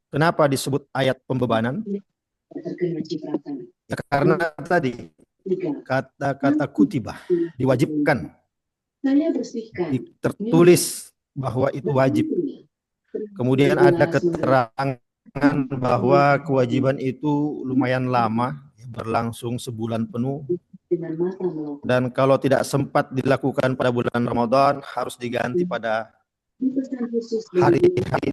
Kenapa disebut ayat pembebanan? Ya, karena tadi kata-kata kutibah, diwajibkan, tertulis bahwa itu wajib. Kemudian ada keterangan bahwa kewajiban itu lumayan lama, berlangsung sebulan penuh. Dan kalau tidak sempat dilakukan pada bulan Ramadan, harus diganti pada hari-hari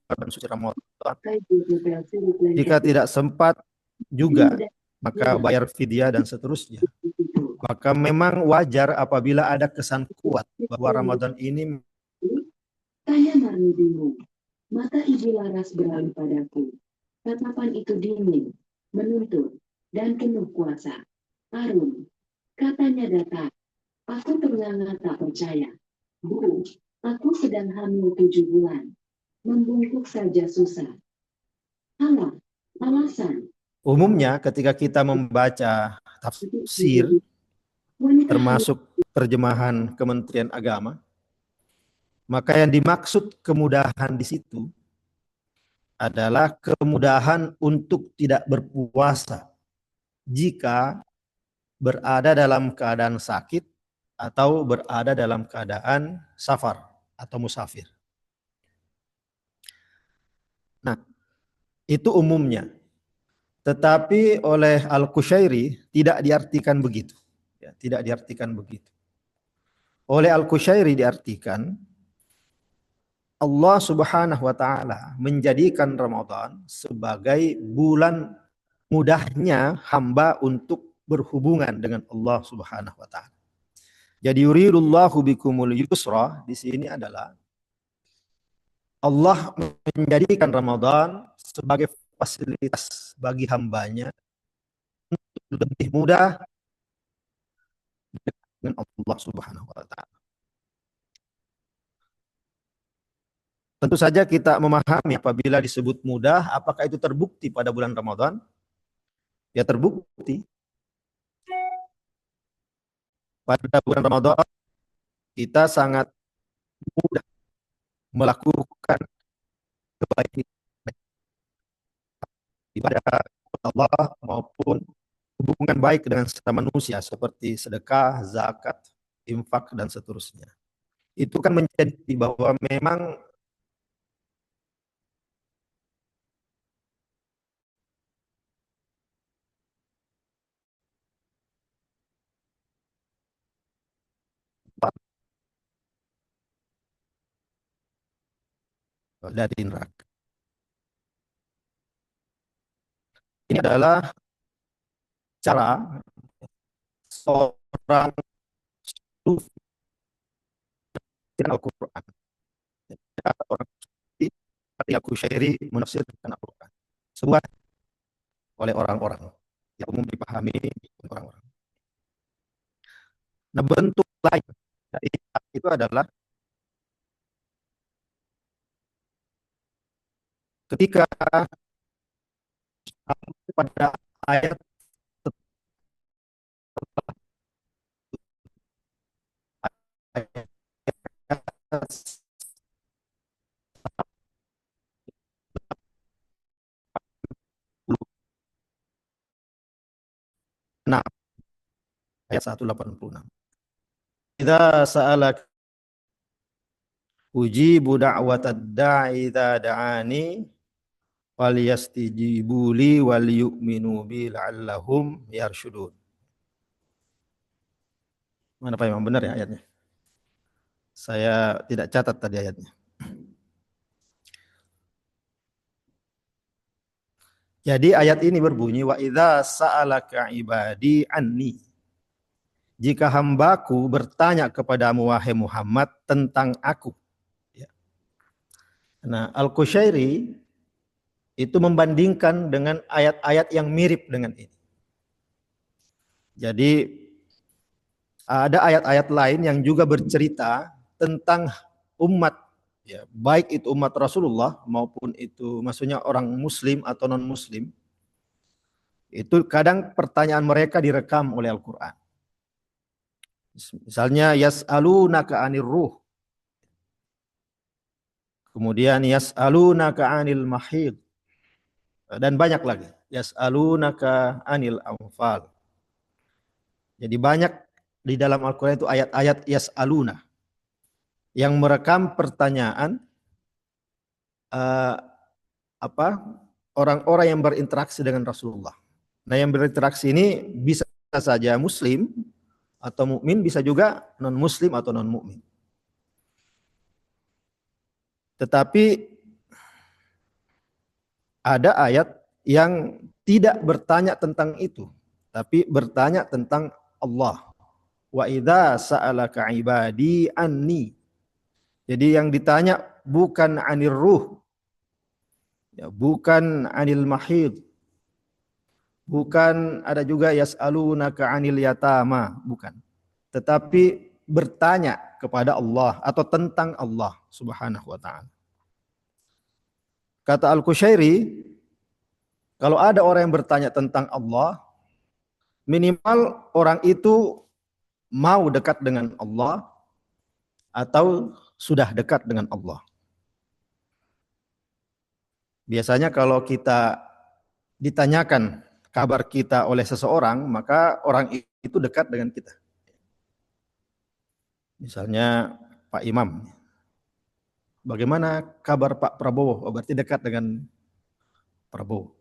bulan suci Ramadan. Jika tidak sempat juga, maka bayar fidyah dan seterusnya. Maka memang wajar apabila ada kesan kuat bahwa Ramadan ini. Tanya Marni bingung. Mata ibu Laras beralih padaku. Tatapan itu dingin, menuntut, dan penuh kuasa. Arun, katanya datar. Aku ternganga tak percaya. Bu, aku sedang hamil 7 bulan. Membungkuk saja susah. Alah, alasan. Umumnya ketika kita membaca tafsir, termasuk terjemahan Kementerian Agama, maka yang dimaksud kemudahan di situ adalah kemudahan untuk tidak berpuasa jika berada dalam keadaan sakit atau berada dalam keadaan safar atau musafir. Nah, itu umumnya. Tetapi oleh Al-Qushairi tidak diartikan begitu. Ya, tidak diartikan begitu. Oleh Al-Qushairi diartikan Allah Subhanahu wa taala menjadikan Ramadan sebagai bulan mudahnya hamba untuk berhubungan dengan Allah Subhanahu wa taala. Jadi yuridullahu bikumul yusra di sini adalah Allah menjadikan Ramadan sebagai fasilitas bagi hambanya untuk lebih mudah dengan Allah Subhanahu wa taala. Tentu saja kita memahami apabila disebut mudah, apakah itu terbukti pada bulan Ramadan? Ya terbukti. Pada bulan Ramadan kita sangat mudah melakukan kebaikan ibadah Allah maupun hubungan baik dengan sesama manusia seperti sedekah, zakat, infak dan seterusnya. Itu kan menjadi bahwa memang dari neraka. Ini adalah cara seorang sufi Al-Quran. Orang sufi Al-Qushairi menafsirkan Al-Quran. Sebuah oleh orang-orang yang umum dipahami oleh orang-orang. Nah, bentuk lain dari itu adalah ketika pada ayat ayat 186. Idza sa'alak ujibu da'watad da'i idza da'ani falyastajibu li wal yu'minu bi la'allahum yarshudun. Mana Pak Imam, benar ya ayatnya? Saya tidak catat tadi ayatnya. Jadi ayat ini berbunyi wa idza sa'alaka ibadi anni. Jika hambaku bertanya kepadamu wahai Muhammad tentang aku. Nah, Al-Qushairi itu membandingkan dengan ayat-ayat yang mirip dengan ini. Jadi ada ayat-ayat lain yang juga bercerita tentang umat, ya, baik itu umat Rasulullah maupun itu maksudnya orang Muslim atau non Muslim. Itu kadang pertanyaan mereka direkam oleh Al-Quran. Misalnya yas'alunaka 'anir ruh. Kemudian yas'alunaka 'anil mahid. Dan banyak lagi. Yas'alunaka 'anil anfal. Jadi banyak di dalam Al-Qur'an itu ayat-ayat yas'aluna yang merekam pertanyaan uh, orang-orang yang berinteraksi dengan Rasulullah. Nah, yang berinteraksi ini bisa saja muslim atau mukmin, bisa juga non muslim atau non mukmin. Tetapi ada ayat yang tidak bertanya tentang itu, tapi bertanya tentang Allah. Wa idza sa'alaka ibadi anni. Jadi yang ditanya bukan anir ruh, ya, bukan anil mahid, bukan ada juga yas'alunaka anil yatama, bukan. Tetapi bertanya kepada Allah atau tentang Allah Subhanahu wa taala. Kata Al-Qushairi, kalau ada orang yang bertanya tentang Allah, minimal orang itu mau dekat dengan Allah atau sudah dekat dengan Allah. Biasanya kalau kita ditanyakan kabar kita oleh seseorang, maka orang itu dekat dengan kita. Misalnya Pak Imam, bagaimana kabar Pak Prabowo? Oh, berarti dekat dengan Prabowo.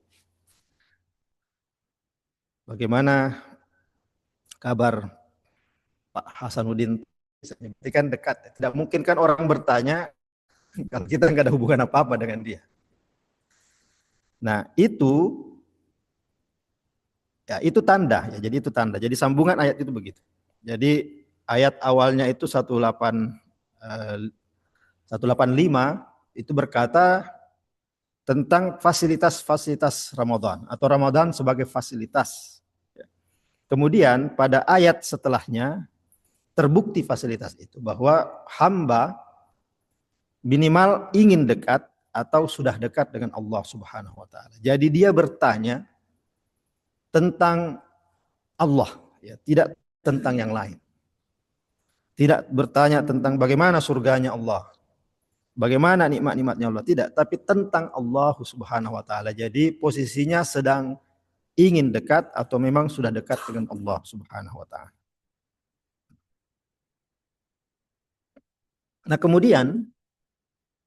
Bagaimana kabar Pak Hasanuddin? Berarti kan dekat. Tidak mungkin kan orang bertanya kalau kita nggak ada hubungan apa-apa dengan dia. Nah, itu tanda ya. Jadi itu tanda. Jadi sambungan ayat itu begitu. Jadi ayat awalnya itu 185 itu berkata tentang fasilitas-fasilitas Ramadan atau Ramadan sebagai fasilitas. Kemudian pada ayat setelahnya terbukti fasilitas itu bahwa hamba minimal ingin dekat atau sudah dekat dengan Allah Subhanahu wa taala. Jadi dia bertanya tentang Allah, ya, tidak tentang yang lain. Tidak bertanya tentang bagaimana surganya Allah, bagaimana nikmat-nikmatnya Allah, tidak, tapi tentang Allah Subhanahu wa taala. Jadi posisinya sedang ingin dekat atau memang sudah dekat dengan Allah Subhanahu wa taala. Nah, kemudian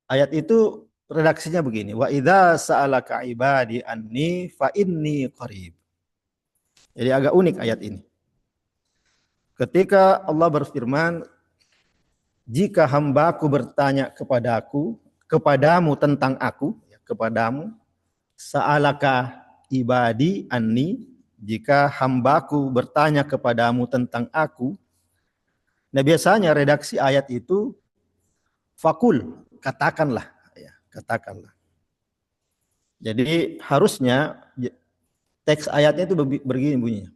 ayat itu redaksinya begini, wa idza sa'alaka ibadi anni fa inni qarib. Jadi agak unik ayat ini. Ketika Allah berfirman, jika hambaku bertanya kepadamu tentang aku, ya, kepadamu, sa'alaka ibadi anni, jika hambaku bertanya kepadamu tentang aku. Nah, biasanya redaksi ayat itu fakul, katakanlah, ya, katakanlah. Jadi harusnya teks ayatnya itu begini bunyinya.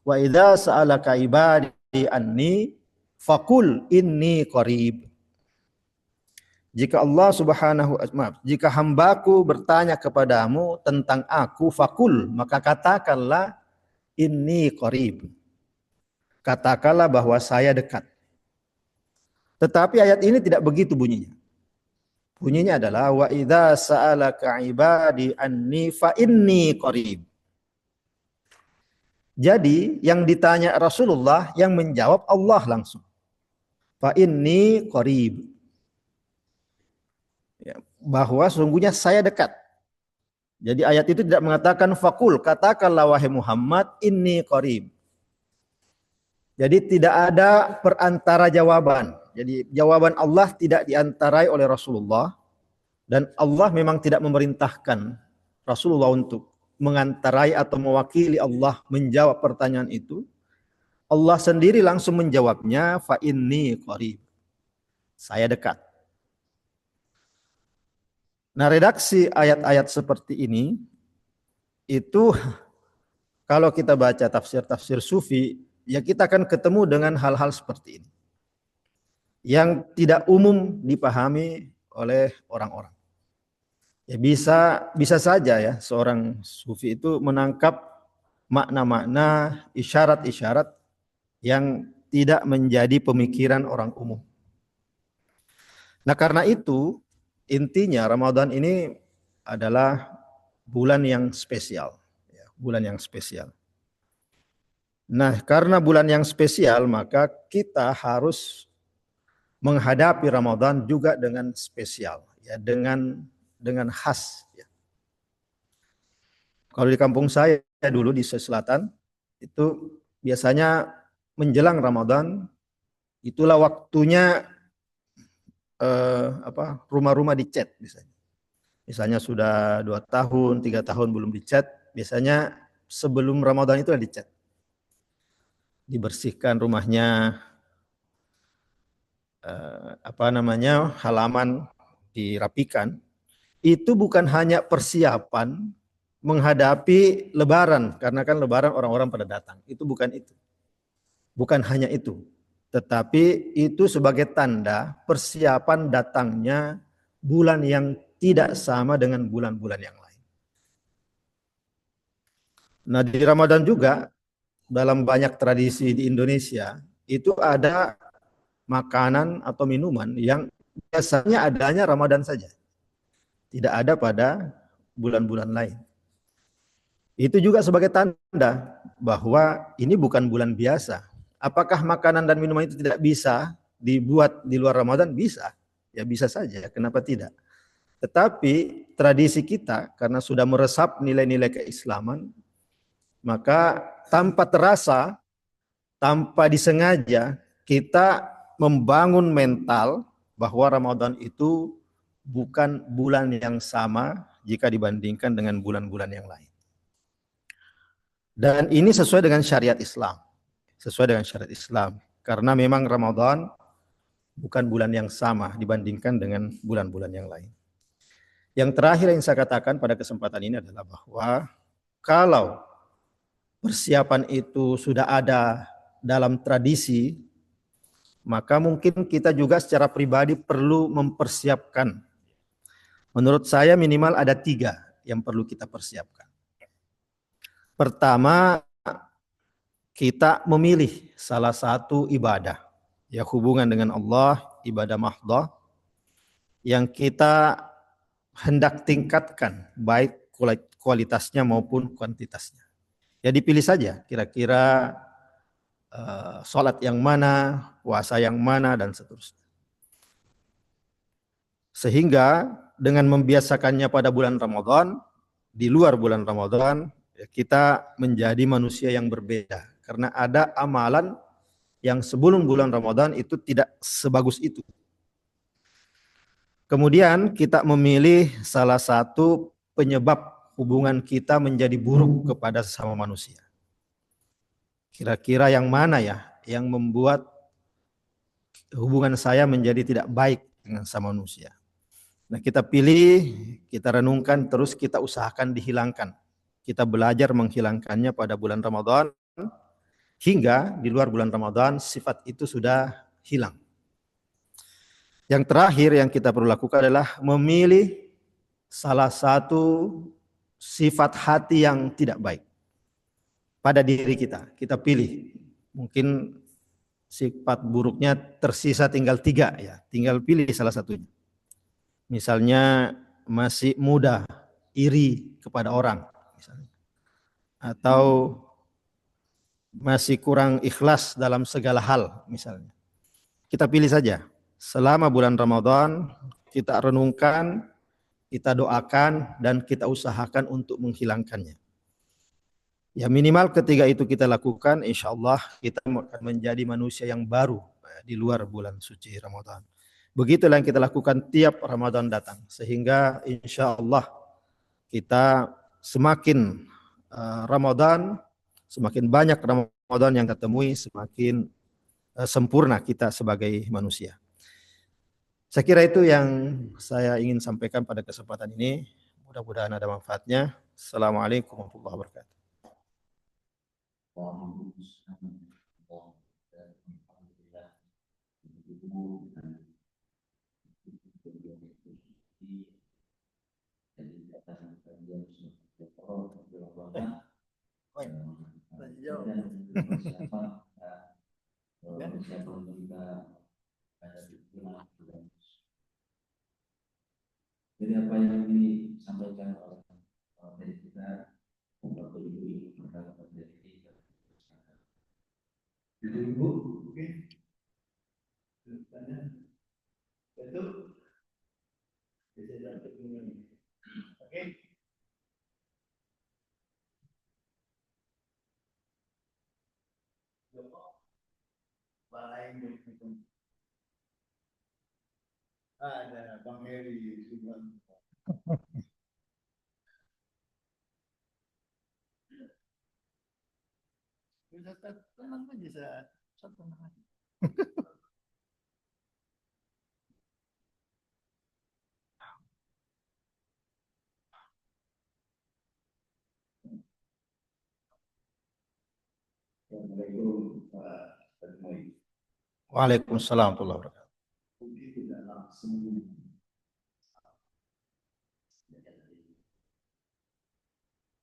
Wa idza sa'alaka ibadi anni fakul inni qarib. Jika Allah jika hambaku bertanya kepadamu tentang aku, fakul, maka katakanlah inni qarib. Katakanlah bahwa saya dekat. Tetapi ayat ini tidak begitu bunyinya. Bunyinya adalah wa idza sa'alaka ibadi anni fa inni qarib. Jadi yang ditanya Rasulullah, yang menjawab Allah langsung. Fa inni qarib. Ya, bahwa sesungguhnya saya dekat. Jadi ayat itu tidak mengatakan fakul, katakanlah wahai Muhammad inni qarib. Jadi tidak ada perantara jawaban. Jadi jawaban Allah tidak diantarai oleh Rasulullah, dan Allah memang tidak memerintahkan Rasulullah untuk mengantarai atau mewakili Allah menjawab pertanyaan itu. Allah sendiri langsung menjawabnya, fa inni qarib. Saya dekat. Nah, redaksi ayat-ayat seperti ini itu kalau kita baca tafsir-tafsir sufi, ya kita akan ketemu dengan hal-hal seperti ini yang tidak umum dipahami oleh orang-orang. Ya bisa saja ya seorang sufi itu menangkap makna-makna, isyarat-isyarat yang tidak menjadi pemikiran orang umum. Nah, karena itu intinya Ramadan ini adalah bulan yang spesial, ya, bulan yang spesial. Nah, karena bulan yang spesial, maka kita harus menghadapi Ramadan juga dengan spesial, ya, dengan khas. Ya. Kalau di kampung saya dulu di Sulawesi Selatan itu biasanya menjelang Ramadan itulah waktunya rumah-rumah dicat misalnya. Misalnya sudah 2 tahun, 3 tahun belum dicat, biasanya sebelum Ramadan itu dicat. Dibersihkan rumahnya, halaman dirapikan. Itu bukan hanya persiapan menghadapi Lebaran, karena kan Lebaran orang-orang pada datang. Itu bukan itu. Bukan hanya itu. Tetapi itu sebagai tanda persiapan datangnya bulan yang tidak sama dengan bulan-bulan yang lain. Nah, di Ramadan juga dalam banyak tradisi di Indonesia itu ada makanan atau minuman yang biasanya adanya Ramadan saja. Tidak ada pada bulan-bulan lain. Itu juga sebagai tanda bahwa ini bukan bulan biasa. Apakah makanan dan minuman itu tidak bisa dibuat di luar Ramadan? Bisa. Ya bisa saja, kenapa tidak? Tetapi tradisi kita karena sudah meresap nilai-nilai keislaman, maka tanpa terasa, tanpa disengaja, kita membangun mental bahwa Ramadan itu bukan bulan yang sama jika dibandingkan dengan bulan-bulan yang lain. Dan ini sesuai dengan syariat Islam. Sesuai dengan syariat Islam. Karena memang Ramadan bukan bulan yang sama dibandingkan dengan bulan-bulan yang lain. Yang terakhir yang saya katakan pada kesempatan ini adalah bahwa kalau persiapan itu sudah ada dalam tradisi, maka mungkin kita juga secara pribadi perlu mempersiapkan. Menurut saya minimal ada 3 yang perlu kita persiapkan. Pertama, kita memilih salah satu ibadah, ya hubungan dengan Allah, ibadah mahdhah, yang kita hendak tingkatkan, baik kualitasnya maupun kuantitasnya. Ya dipilih saja, kira-kira sholat yang mana, puasa yang mana, dan seterusnya. Sehingga dengan membiasakannya pada bulan Ramadan, di luar bulan Ramadan, kita menjadi manusia yang berbeda. Karena ada amalan yang sebelum bulan Ramadan itu tidak sebagus itu. Kemudian kita memilih salah satu penyebab hubungan kita menjadi buruk kepada sesama manusia. Kira-kira yang mana ya yang membuat hubungan saya menjadi tidak baik dengan sama manusia. Nah, kita pilih, kita renungkan, terus kita usahakan dihilangkan. Kita belajar menghilangkannya pada bulan Ramadan, hingga di luar bulan Ramadan sifat itu sudah hilang. Yang terakhir yang kita perlu lakukan adalah memilih salah satu sifat hati yang tidak baik pada diri kita. Kita pilih, mungkin sifat buruknya tersisa tinggal 3 ya, tinggal pilih salah satunya. Misalnya masih muda, iri kepada orang, misalnya. Atau masih kurang ikhlas dalam segala hal, misalnya. Kita pilih saja. Selama bulan Ramadan, kita renungkan, kita doakan, dan kita usahakan untuk menghilangkannya. Ya minimal ketiga itu kita lakukan, insya Allah kita akan menjadi manusia yang baru di luar bulan suci Ramadan. Begitulah yang kita lakukan tiap Ramadan datang. Sehingga insya Allah kita semakin Ramadan, semakin banyak Ramadan yang kita temui, semakin sempurna kita sebagai manusia. Saya kira itu yang saya ingin sampaikan pada kesempatan ini. Mudah-mudahan ada manfaatnya. Assalamualaikum warahmatullahi wabarakatuh. Jadi apa yang disampaikan oleh dari kita, Bapak Ibu perkara dari kita. Jadi Ibu, oke. Tanya, betul? Bisa dapat ini. Oke. Balai itu. Ada Bang Heri juga. Bisa tenang aja, satu tenang aja. Assalamualaikum Pak Moi. Waalaikumsalam warahmatullahi wabarakatuh. Mungkin tidak langsung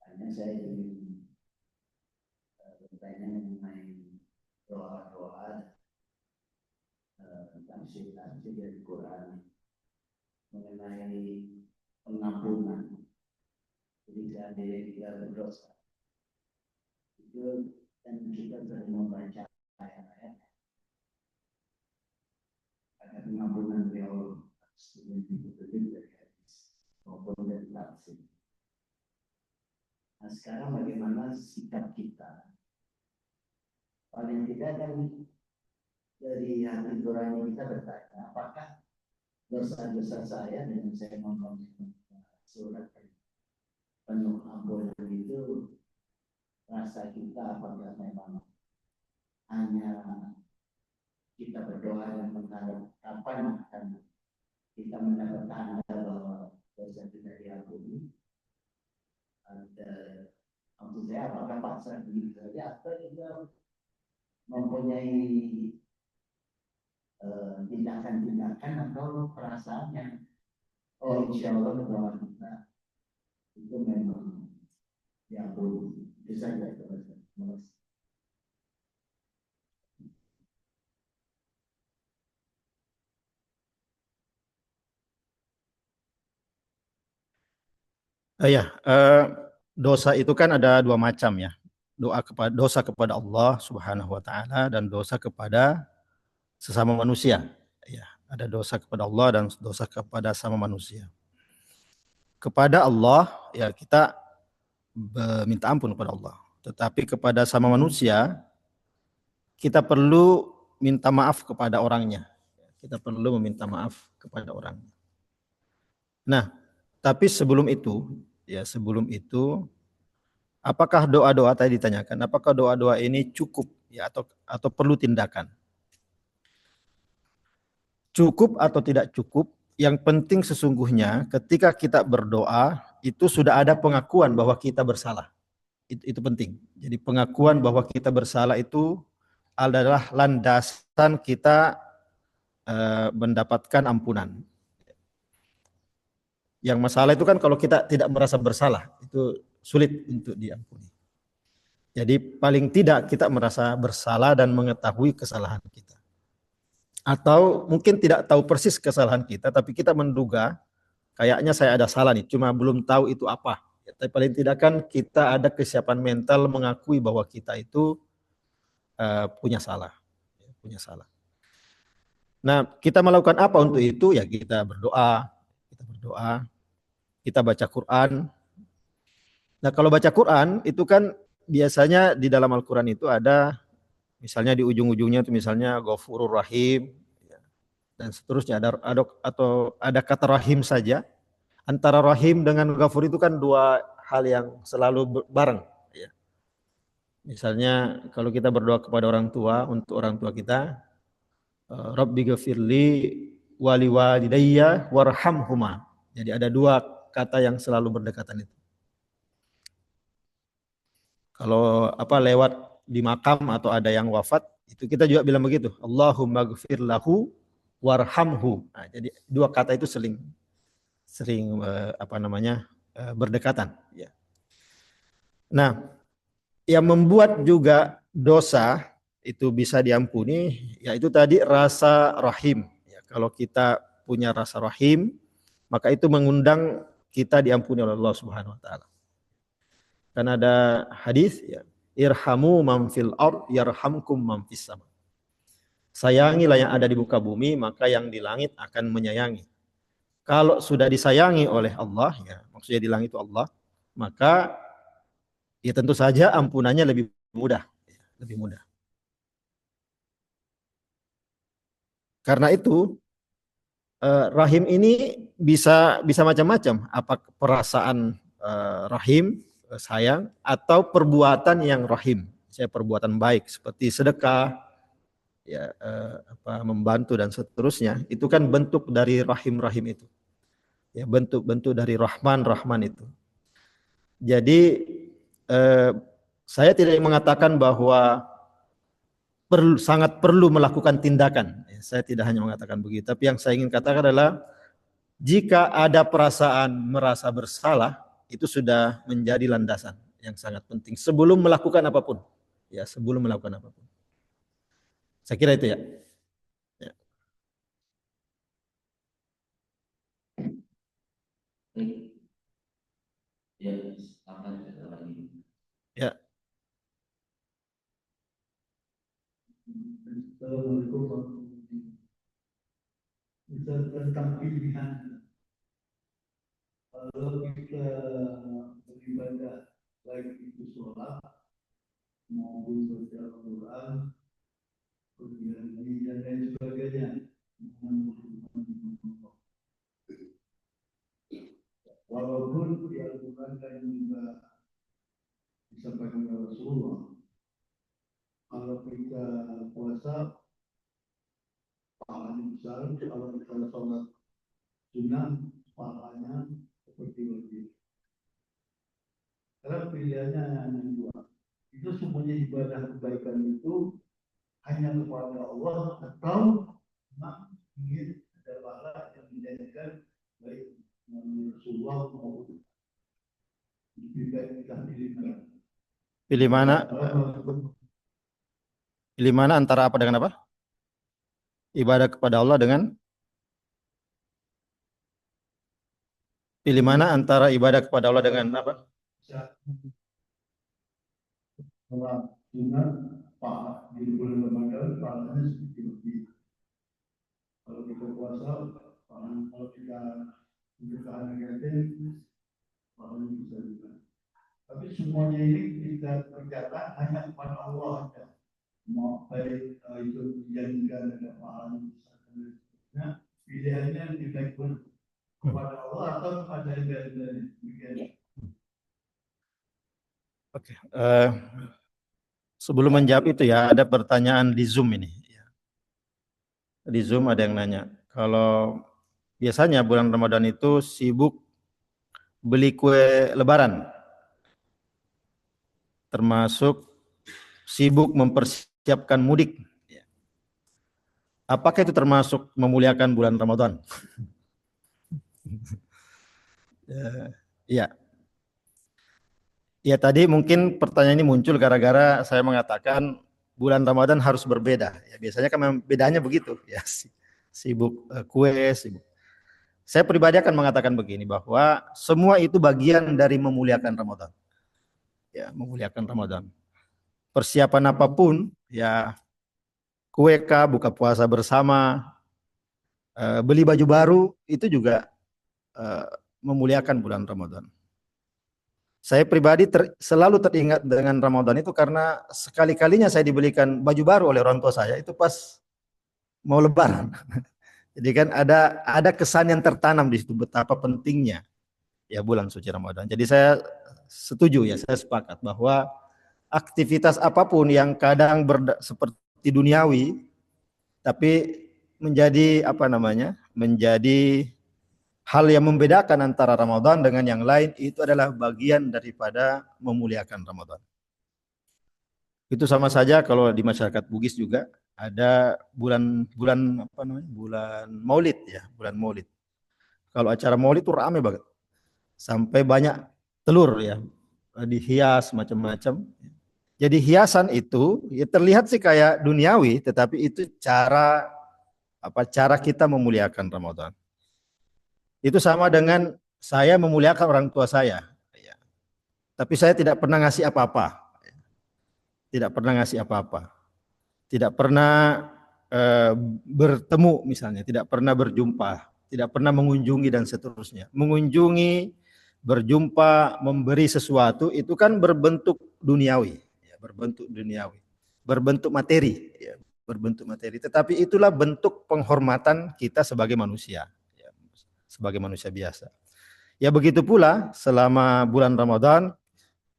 hanya saya ingin bertanya mengenai doa-doa tentang substansi dari Quran mengenai pengampunan jika dia berdosa. Itu dan kita sering membaca ayat-ayat agar pengampunan dari Allah betul-betul dari hadis maupun dari tafsir. Nah sekarang bagaimana sikap kita? Paling tidak kan dari hati nurani kita bertanya, apakah dosa-dosa saya dengan saya mengkonsumsi surat penuh ampunan itu rasa kita apakah memang hanya kita berdoa dan berharap kapan akan kita mendapat tanda bahwa dosa kita diampuni? Ada maksud saya apakah pasrah diri saja atau juga mempunyai tindakan-tindakan atau perasaannya? Oh insya Allah doa kita itu memang diampuni. Itu saja. Dosa itu kan ada dua macam ya. Dosa kepada Allah Subhanahu wa taala dan dosa kepada sesama manusia. Ya, ada dosa kepada Allah dan dosa kepada sesama manusia. Kepada Allah ya kita minta ampun kepada Allah. Tetapi kepada sama manusia kita perlu minta maaf kepada orangnya. Kita perlu meminta maaf kepada orangnya. Nah, tapi sebelum itu apakah doa-doa tadi ditanyakan, apakah doa-doa ini cukup ya atau perlu tindakan? Cukup atau tidak cukup, yang penting sesungguhnya ketika kita berdoa itu sudah ada pengakuan bahwa kita bersalah. Itu penting. Jadi pengakuan bahwa kita bersalah itu adalah landasan kita mendapatkan ampunan. Yang masalah itu kan kalau kita tidak merasa bersalah, itu sulit untuk diampuni. Jadi paling tidak kita merasa bersalah dan mengetahui kesalahan kita. Atau mungkin tidak tahu persis kesalahan kita, tapi kita menduga kayaknya saya ada salah nih, cuma belum tahu itu apa. Tapi paling tidak kan kita ada kesiapan mental mengakui bahwa kita itu punya salah. Nah, kita melakukan apa untuk itu? Ya kita berdoa, kita baca Quran. Nah, kalau baca Quran itu kan biasanya di dalam Al-Quran itu ada misalnya di ujung-ujungnya itu misalnya Ghafurur Rahim dan seterusnya ada kata rahim saja. Antara rahim dengan ghafur itu kan dua hal yang selalu bareng ya. Misalnya kalau kita berdoa kepada orang tua, untuk orang tua kita, Rabbi ghafirli wali walidayya warhamhuma. Jadi ada dua kata yang selalu berdekatan itu. Kalau lewat di makam atau ada yang wafat, itu kita juga bilang begitu. Allahumma ghfir lahu warhamhu. Nah, jadi dua kata itu sering berdekatan. Ya. Nah, yang membuat juga dosa itu bisa diampuni, yaitu tadi rasa rahim. Ya, kalau kita punya rasa rahim, maka itu mengundang kita diampuni oleh Allah Subhanahu wa taala. Karena ada hadis ya, irhamu man fil ard yarhamkum man fis sama. Sayangilah yang ada di muka bumi, maka yang di langit akan menyayangi. Kalau sudah disayangi oleh Allah, ya maksudnya di langit itu Allah, maka ya tentu saja ampunannya lebih mudah, lebih mudah. Karena itu rahim ini bisa macam-macam, apa perasaan rahim sayang atau perbuatan yang rahim, saya perbuatan baik seperti sedekah, ya membantu dan seterusnya, itu kan bentuk dari rahim itu, ya bentuk dari rahman itu. Jadi saya tidak mengatakan bahwa sangat perlu melakukan tindakan, saya tidak hanya mengatakan begitu, tapi yang saya ingin katakan adalah jika ada perasaan merasa bersalah, itu sudah menjadi landasan yang sangat penting sebelum melakukan apapun, ya sebelum melakukan apapun. Saya kira itu ya. Ya. Tentang pilihan, kalau kita beribadah baik itu sholat maupun baca Al-Quran, kemudian dan lain sebagainya, walaupun di Al-Quran kan juga disampaikan oleh Rasulullah, kalau kita puasa pahalanya besar, kalau kita sholat sunnah pahalanya seperti wajib. Karena pilihannya hanya dua. Itu semuanya ibadah kebaikan itu hanya kepada Allah atau memang ingin ada pahala yang menjadikan baik Rasulullah maupun kita pilih mana? Pilih mana antara apa dengan apa? Ibadah kepada Allah dengan pilih mana antara ibadah kepada Allah dengan apa? Kalau kita puasa, kalau kita bertahan negatif, pahalanya bisa juga. Tapi semuanya ini kita kerjakan hanya kepada Allah. Mau baik itu dijadikan ada pahala besar. Nah, pilihannya dilakukan kepada Allah atau kepada yang Oke. Sebelum menjawab itu ya, ada pertanyaan di Zoom ini. Di Zoom ada yang nanya, kalau biasanya bulan Ramadan itu sibuk beli kue lebaran, termasuk sibuk mempersiapkan mudik. Apakah itu termasuk memuliakan bulan Ramadan? Ya. Ya tadi mungkin pertanyaan ini muncul gara-gara saya mengatakan bulan Ramadan harus berbeda. Ya, biasanya kan bedanya begitu. Ya, sibuk kue, sibuk. Saya pribadi akan mengatakan begini, bahwa semua itu bagian dari memuliakan Ramadan. Ya, memuliakan Ramadan. Persiapan apapun, ya kue kah, buka puasa bersama, beli baju baru, itu juga memuliakan bulan Ramadan. Saya pribadi selalu teringat dengan Ramadan itu karena sekali-kalinya saya dibelikan baju baru oleh orang tua saya itu pas mau Lebaran. Jadi kan ada kesan yang tertanam di situ betapa pentingnya ya bulan suci Ramadan. Jadi saya setuju ya, saya sepakat bahwa aktivitas apapun yang kadang seperti duniawi tapi menjadi menjadi hal yang membedakan antara Ramadan dengan yang lain, itu adalah bagian daripada memuliakan Ramadan. Itu sama saja kalau di masyarakat Bugis juga ada bulan Maulid ya, bulan Maulid. Kalau acara Maulid itu ramai banget. Sampai banyak telur ya, dihias macam-macam. Jadi hiasan itu ya terlihat sih kayak duniawi, tetapi itu cara kita memuliakan Ramadan. Itu sama dengan saya memuliakan orang tua saya. Ya. Tapi saya tidak pernah ngasih apa-apa. Tidak pernah ngasih apa-apa. Tidak pernah bertemu misalnya, tidak pernah berjumpa, tidak pernah mengunjungi dan seterusnya. Mengunjungi, berjumpa, memberi sesuatu itu kan berbentuk duniawi, ya, berbentuk duniawi, berbentuk materi, ya, berbentuk materi. Tetapi itulah bentuk penghormatan kita sebagai manusia, ya, sebagai manusia biasa. Ya begitu pula selama bulan Ramadan,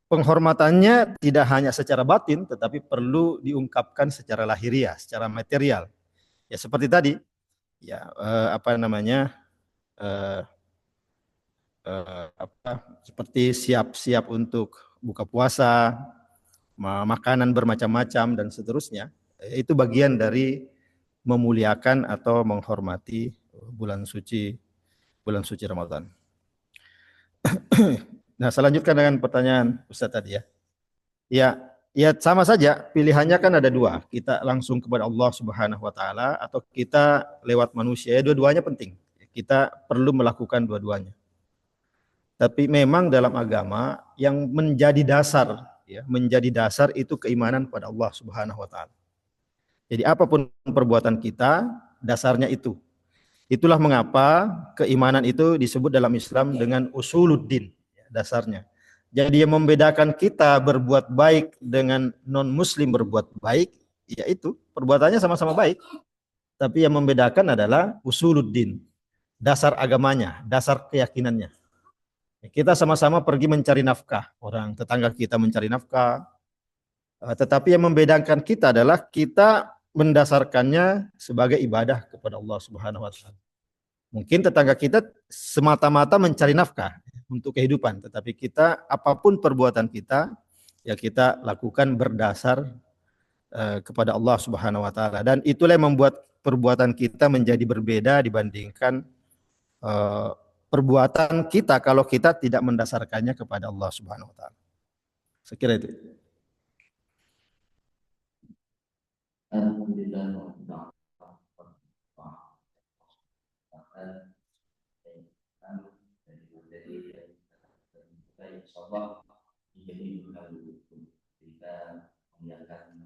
penghormatannya tidak hanya secara batin, tetapi perlu diungkapkan secara lahiriah, secara material. Ya seperti tadi, ya apa namanya, eh, seperti siap-siap untuk buka puasa, makanan bermacam-macam dan seterusnya. Itu bagian dari memuliakan atau menghormati bulan suci Ramadan. Nah, selanjutkan dengan pertanyaan Ustaz tadi ya. Ya sama saja, pilihannya kan ada dua. Kita langsung kepada Allah Subhanahu wa taala atau kita lewat manusia. Dua-duanya penting. Kita perlu melakukan dua-duanya. Tapi memang dalam agama yang menjadi dasar, ya, menjadi dasar itu keimanan pada Allah Subhanahu wa taala. Jadi apapun perbuatan kita, dasarnya itu. Itulah mengapa keimanan itu disebut dalam Islam dengan usuluddin, dasarnya. Jadi yang membedakan kita berbuat baik dengan non-muslim berbuat baik, yaitu perbuatannya sama-sama baik. Tapi yang membedakan adalah usuluddin, dasar agamanya, dasar keyakinannya. Kita sama-sama pergi mencari nafkah, orang tetangga kita mencari nafkah, tetapi yang membedakan kita adalah kita mendasarkannya sebagai ibadah kepada Allah Subhanahu wa taala. Mungkin tetangga kita semata-mata mencari nafkah untuk kehidupan, tetapi kita apapun perbuatan kita, ya kita lakukan berdasar kepada Allah Subhanahu wa taala, dan itulah yang membuat perbuatan kita menjadi berbeda dibandingkan uh, perbuatan kita kalau kita tidak mendasarkannya kepada Allah Subhanahu wa taala. Sekira itu. Alhamdulillah. Insyaallah menjadi kita memuliakan